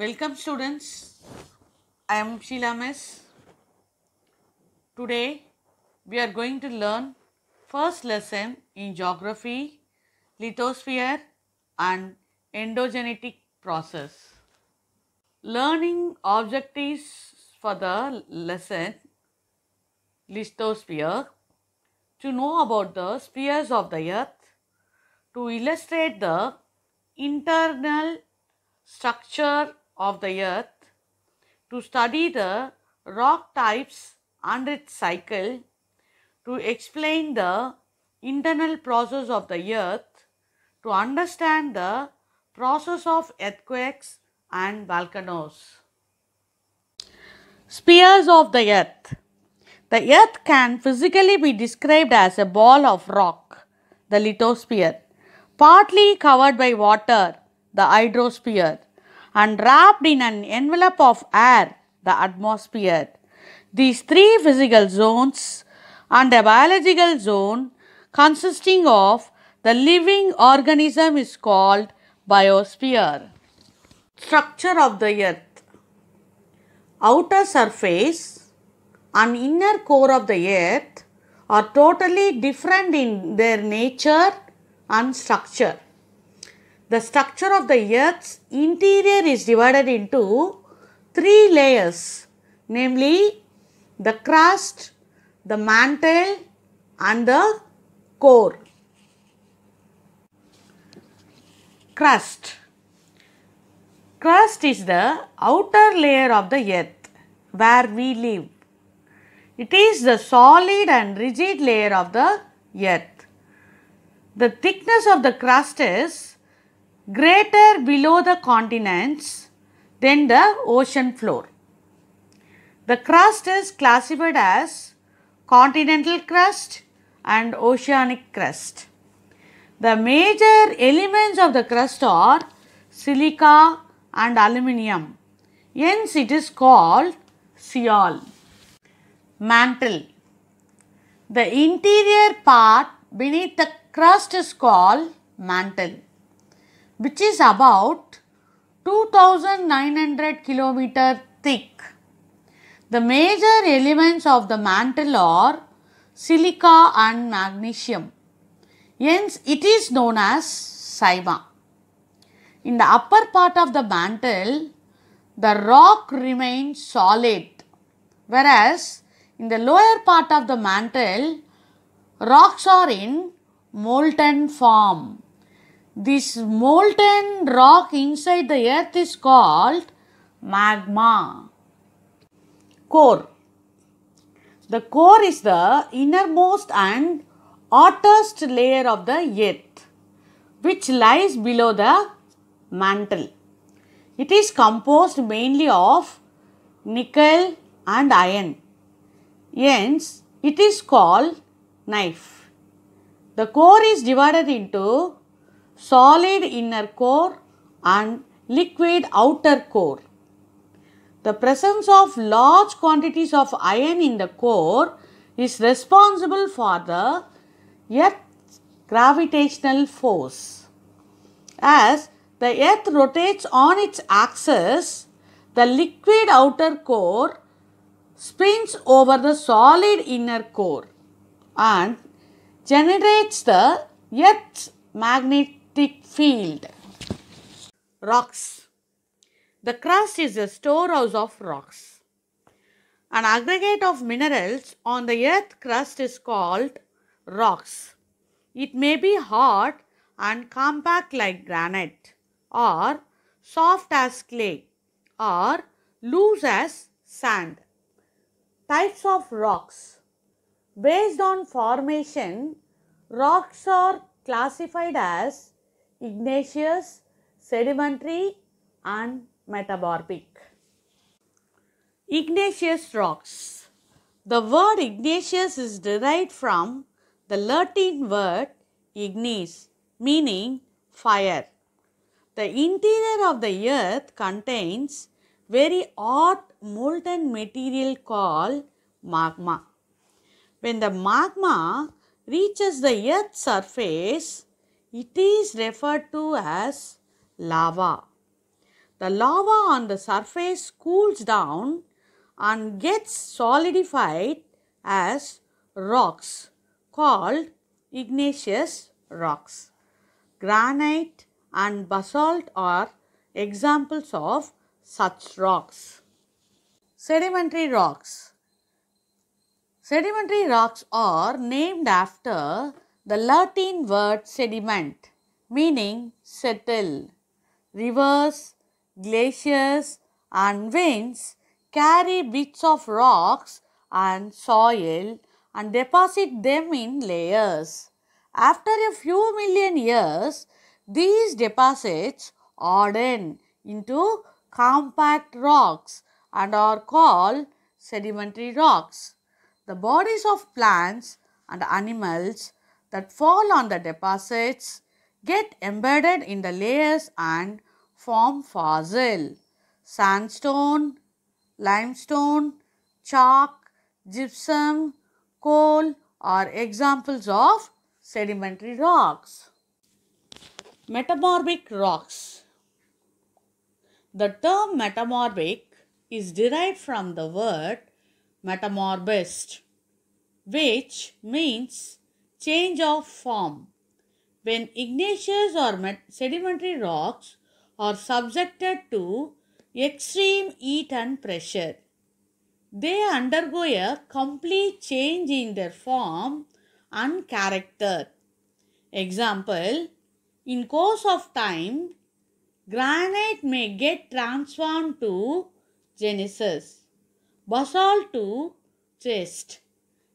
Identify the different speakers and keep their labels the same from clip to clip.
Speaker 1: Welcome students, I am Sheila Miss. Today we are going to learn first lesson in geography, lithosphere and endogenetic process. Learning objectives for the lesson lithosphere: to know about the spheres of the earth, to illustrate the internal structure of the earth, to study the rock types and its cycle, to explain the internal process of the earth, to understand the process of earthquakes and volcanoes. Spheres of the earth. The earth can physically be described as a ball of rock, the lithosphere, partly covered by water, the hydrosphere, and wrapped in an envelope of air, the atmosphere. These three physical zones and a biological zone consisting of the living organism is called biosphere. Structure of the earth. Outer surface and inner core of the earth are totally different in their nature and structure. The structure of the earth's interior is divided into three layers, namely the crust, the mantle and the core. Crust. Crust is the outer layer of the earth where we live. It is the solid and rigid layer of the earth. The thickness of the crust is greater below the continents than the ocean floor. The crust is classified as continental crust and oceanic crust. The major elements of the crust are silica and aluminium. Hence it is called Sial. Mantle. The interior part beneath the crust is called mantle, which is about 2900 km thick. The major elements of the mantle are silica and magnesium. Hence it is known as Sima. In the upper part of the mantle, the rock remains solid, whereas in the lower part of the mantle, rocks are in molten form. This molten rock inside the earth is called magma. Core. The core is the innermost and hottest layer of the earth, which lies below the mantle. It is composed mainly of nickel and iron. Hence, it is called knife. The core is divided into solid inner core and liquid outer core. The presence of large quantities of iron in the core is responsible for the Earth's gravitational force. As the earth rotates on its axis, the liquid outer core spins over the solid inner core and generates the earth's magnetic field. Rocks. The crust is a storehouse of rocks. An aggregate of minerals on the earth crust is called rocks. It may be hard and compact like granite, or soft as clay, or loose as sand. Types of rocks. Based on formation, rocks are classified as igneous, sedimentary and metamorphic. Igneous rocks. The word igneous is derived from the Latin word ignis, meaning fire. The interior of the earth contains very hot molten material called magma. When the magma reaches the earth's surface, it is referred to as lava. the lava on the surface cools down and gets solidified as rocks called igneous rocks. Granite and basalt are examples of such rocks. Sedimentary rocks. Sedimentary rocks are named after the Latin word sediment, meaning settle. Rivers, glaciers, and winds carry bits of rocks and soil and deposit them in layers. After a few million years, these deposits harden into compact rocks and are called sedimentary rocks. The bodies of plants and animals that fall on the deposits get embedded in the layers and form fossil. Sandstone, limestone, chalk, gypsum, coal are examples of sedimentary rocks. Metamorphic rocks. The term metamorphic is derived from the word metamorphosed, which means change of form. When igneous or sedimentary rocks are subjected to extreme heat and pressure, they undergo a complete change in their form and character. Example, in course of time, granite may get transformed to genesis, basalt to schist,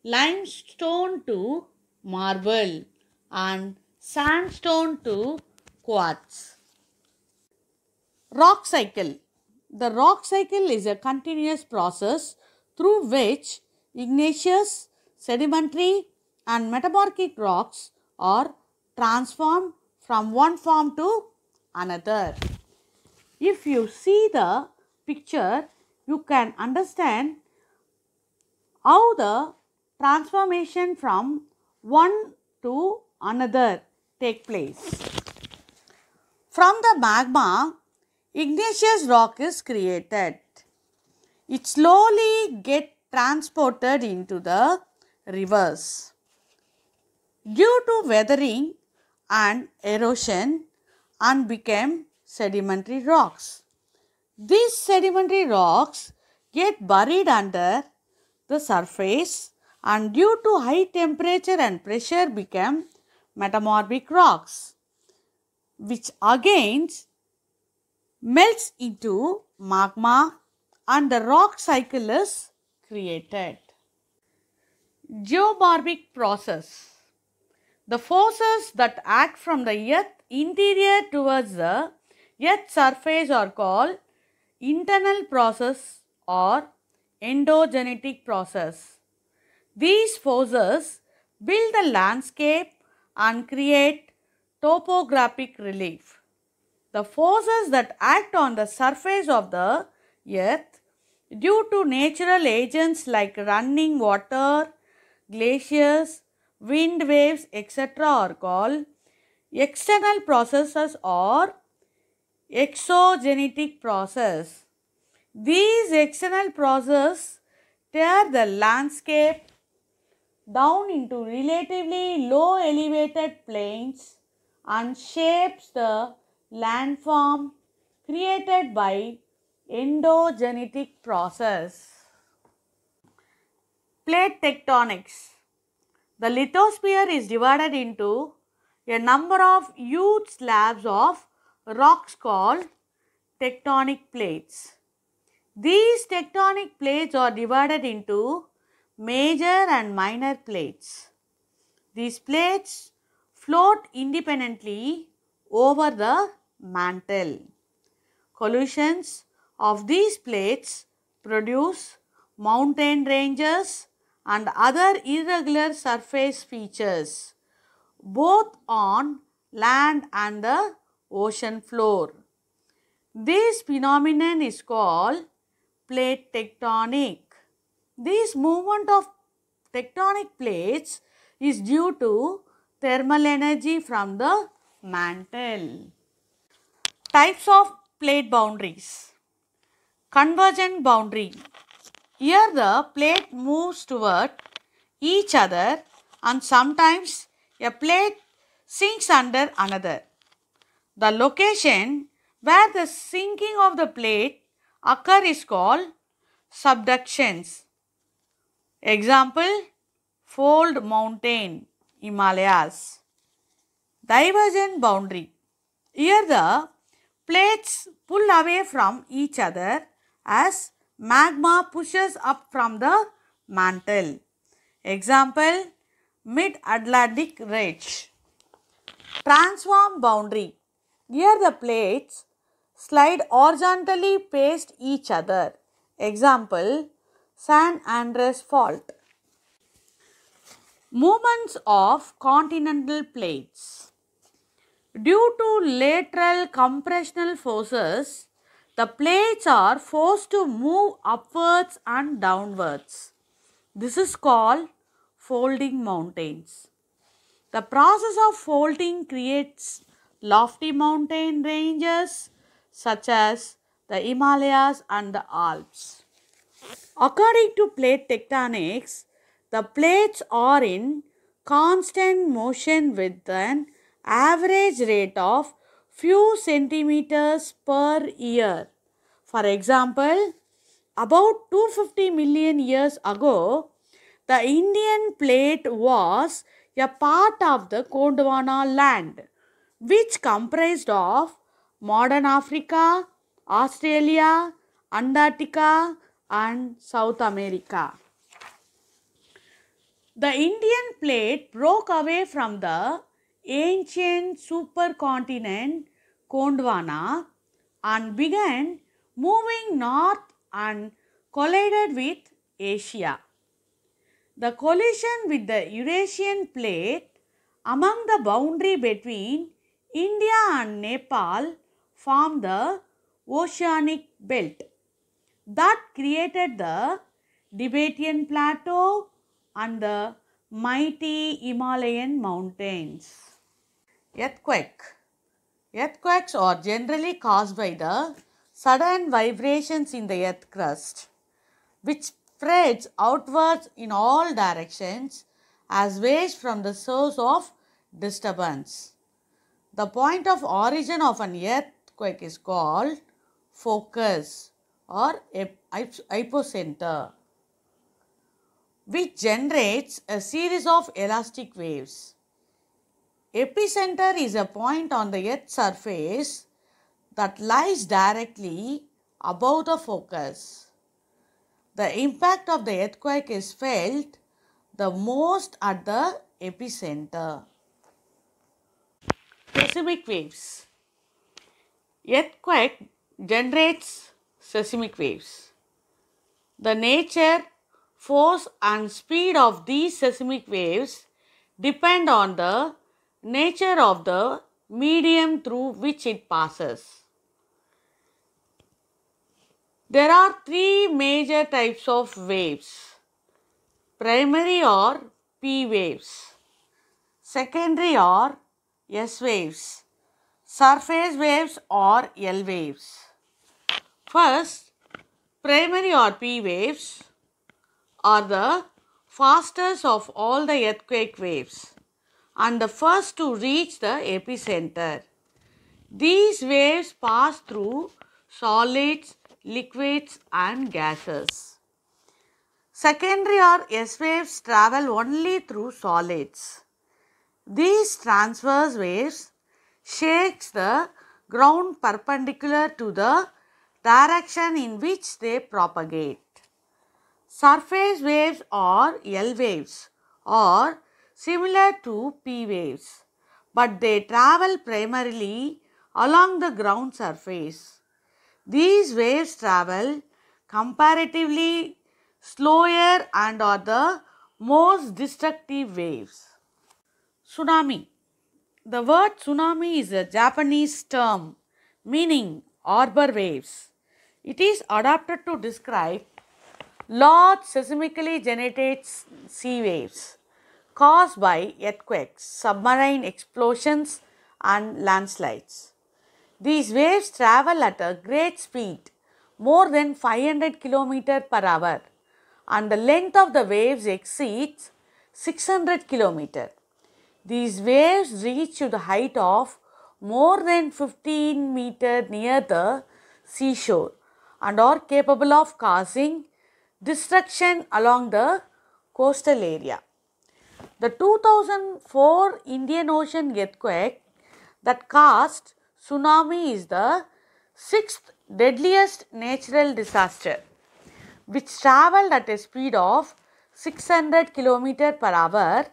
Speaker 1: limestone to marble, and sandstone to quartz. Rock cycle. The rock cycle is a continuous process through which igneous, sedimentary, and metamorphic rocks are transformed from one form to another. If you see the picture, you can understand how the transformation from one to another take place. From the magma, igneous rock is created. It slowly gets transported into the rivers. Due to weathering and erosion and became sedimentary rocks. These sedimentary rocks get buried under the surface and due to high temperature and pressure become metamorphic rocks, which again melts into magma and the rock cycle is created. Geomorphic process. The forces that act from the earth interior towards the earth's surface are called internal process or endogenetic process. These forces build the landscape and create topographic relief. The forces that act on the surface of the earth due to natural agents like running water, glaciers, wind waves, etc. are called external processes or exogenetic process. These external processes tear the landscape down into relatively low elevated plains and shapes the landform created by endogenetic process. Plate tectonics. The lithosphere is divided into a number of huge slabs of rocks called tectonic plates. These tectonic plates are divided into major and minor plates. These plates float independently over the mantle. Collisions of these plates produce mountain ranges and other irregular surface features, both on land and the ocean floor. This phenomenon is called plate tectonic. This movement of tectonic plates is due to thermal energy from the mantle. Types of plate boundaries. Convergent boundary. Here the plate moves toward each other and sometimes a plate sinks under another. The location where the sinking of the plate occur is called subductions. Example, fold mountain, Himalayas. Divergent boundary. Here the plates pull away from each other as magma pushes up from the mantle. Example, Mid-Atlantic Ridge. Transform boundary. Here the plates slide horizontally past each other. Example, San Andreas Fault. Movements of continental plates. Due to lateral compressional forces, the plates are forced to move upwards and downwards. This is called folding mountains. The process of folding creates lofty mountain ranges such as the Himalayas and the Alps. According to plate tectonics, the plates are in constant motion with an average rate of few centimeters per year. For example, about 250 million years ago, the Indian plate was a part of the Gondwana land, which comprised of modern Africa, Australia, Antarctica and South America. The Indian plate broke away from the ancient supercontinent Gondwana and began moving north and collided with Asia. The collision with the Eurasian plate among the boundary between India and Nepal formed the oceanic belt that created the Tibetan Plateau and the mighty Himalayan mountains. Earthquake. Earthquakes are generally caused by the sudden vibrations in the earth crust, which spreads outwards in all directions as waves from the source of disturbance. The point of origin of an earthquake is called focus or epicenter, which generates a series of elastic waves. Epicenter is a point on the earth's surface that lies directly above the focus. The impact of the earthquake is felt the most at the epicenter. Seismic waves. Earthquake generates seismic waves. The nature, force and speed of these seismic waves depend on the nature of the medium through which it passes. There are three major types of waves: primary or P waves, secondary or S waves, surface waves or L waves. First, primary or P waves are the fastest of all the earthquake waves and the first to reach the epicenter. These waves pass through solids, liquids and gases. Secondary or S waves travel only through solids. These transverse waves shakes the ground perpendicular to the direction in which they propagate. Surface waves or L waves are similar to P waves, but they travel primarily along the ground surface. These waves travel comparatively slower and are the most destructive waves. Tsunami. The word tsunami is a Japanese term meaning harbor waves. It is adapted to describe large seismically generated sea waves caused by earthquakes, submarine explosions and landslides. These waves travel at a great speed, more than 500 km per hour, and the length of the waves exceeds 600 km. These waves reach to the height of more than 15 meters near the seashore and are capable of causing destruction along the coastal area. The 2004 Indian Ocean earthquake that caused tsunami is the sixth deadliest natural disaster, which traveled at a speed of 600 km per hour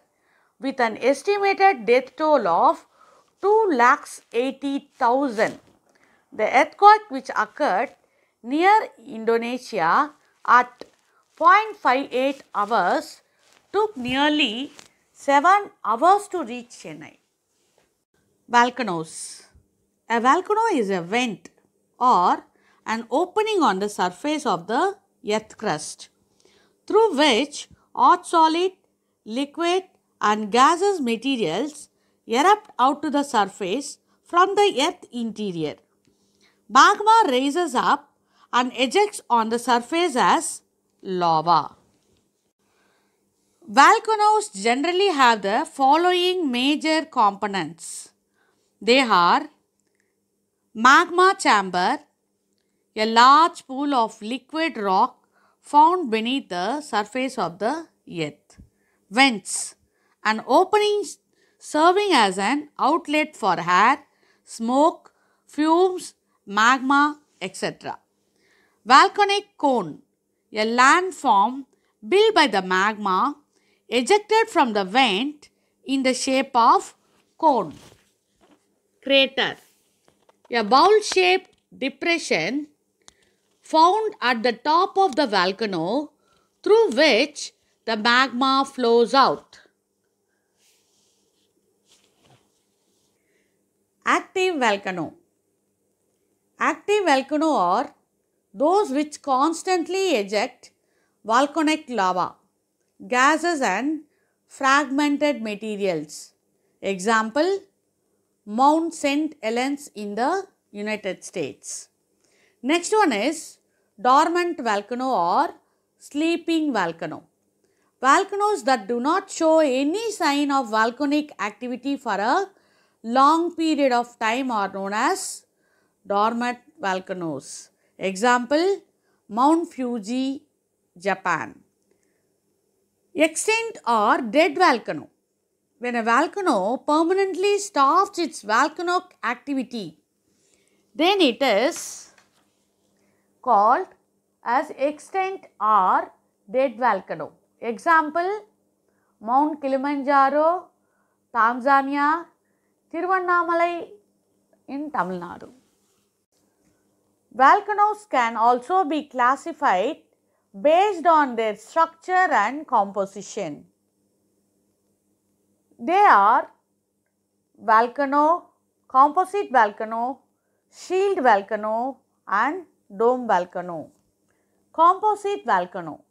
Speaker 1: with an estimated death toll of 280,000. The earthquake, which occurred near Indonesia at 0.58 hours, took nearly 7 hours to reach Chennai. Volcanoes. A volcano is a vent or an opening on the surface of the earth crust through which hot solid, liquid and gaseous materials erupt out to the surface from the earth interior. Magma rises up and ejects on the surface as lava. Volcanoes generally have the following major components. They are magma chamber, a large pool of liquid rock found beneath the surface of the earth. Vents, an opening serving as an outlet for air, smoke, fumes, magma, etc. Volcanic cone, a landform built by the magma ejected from the vent in the shape of cone. Crater, a bowl-shaped depression found at the top of the volcano through which the magma flows out. Active volcano. Active volcano are those which constantly eject volcanic lava, gases and fragmented materials. Example, Mount St. Helens in the United States. Next one is dormant volcano or sleeping volcano. Volcanoes that do not show any sign of volcanic activity for a long period of time are known as dormant volcanoes. Example, Mount Fuji, Japan. Extinct or dead volcano. When a volcano permanently stops its volcanic activity, then it is called as extinct or dead volcano. Example, Mount Kilimanjaro, Tanzania, Tiruvannamalai in Tamil Nadu. Volcanoes can also be classified based on their structure and composition. They are volcano, composite volcano, shield volcano and dome volcano. Composite volcano.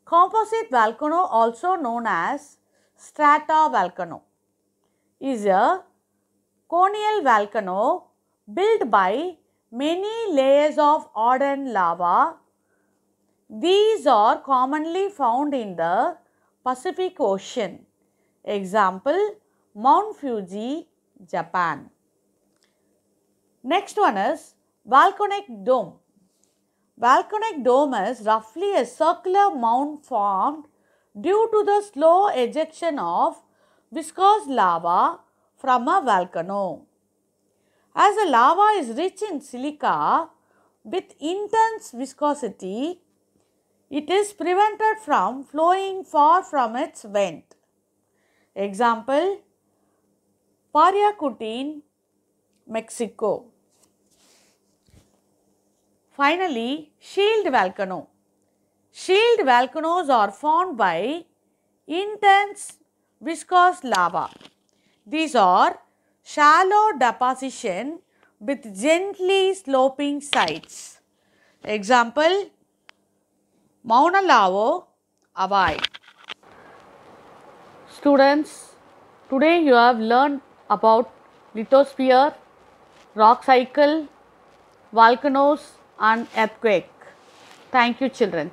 Speaker 1: Composite volcano, also known as stratovolcano, is a conical volcano built by many layers of ardent lava. These are commonly found in the Pacific Ocean. Example, Mount Fuji, Japan. Next one is volcanic dome. Volcanic dome is roughly a circular mound formed due to the slow ejection of viscous lava from a volcano. As the lava is rich in silica with intense viscosity, it is prevented from flowing far from its vent. Example, Paria-Cutin, Mexico. Finally, shield volcano. Shield volcanoes are formed by intense viscous lava. These are shallow deposition with gently sloping sides. Example, Mauna Loa, Hawaii. Students, today you have learned about lithosphere, rock cycle, volcanoes and earthquake. Thank you, children.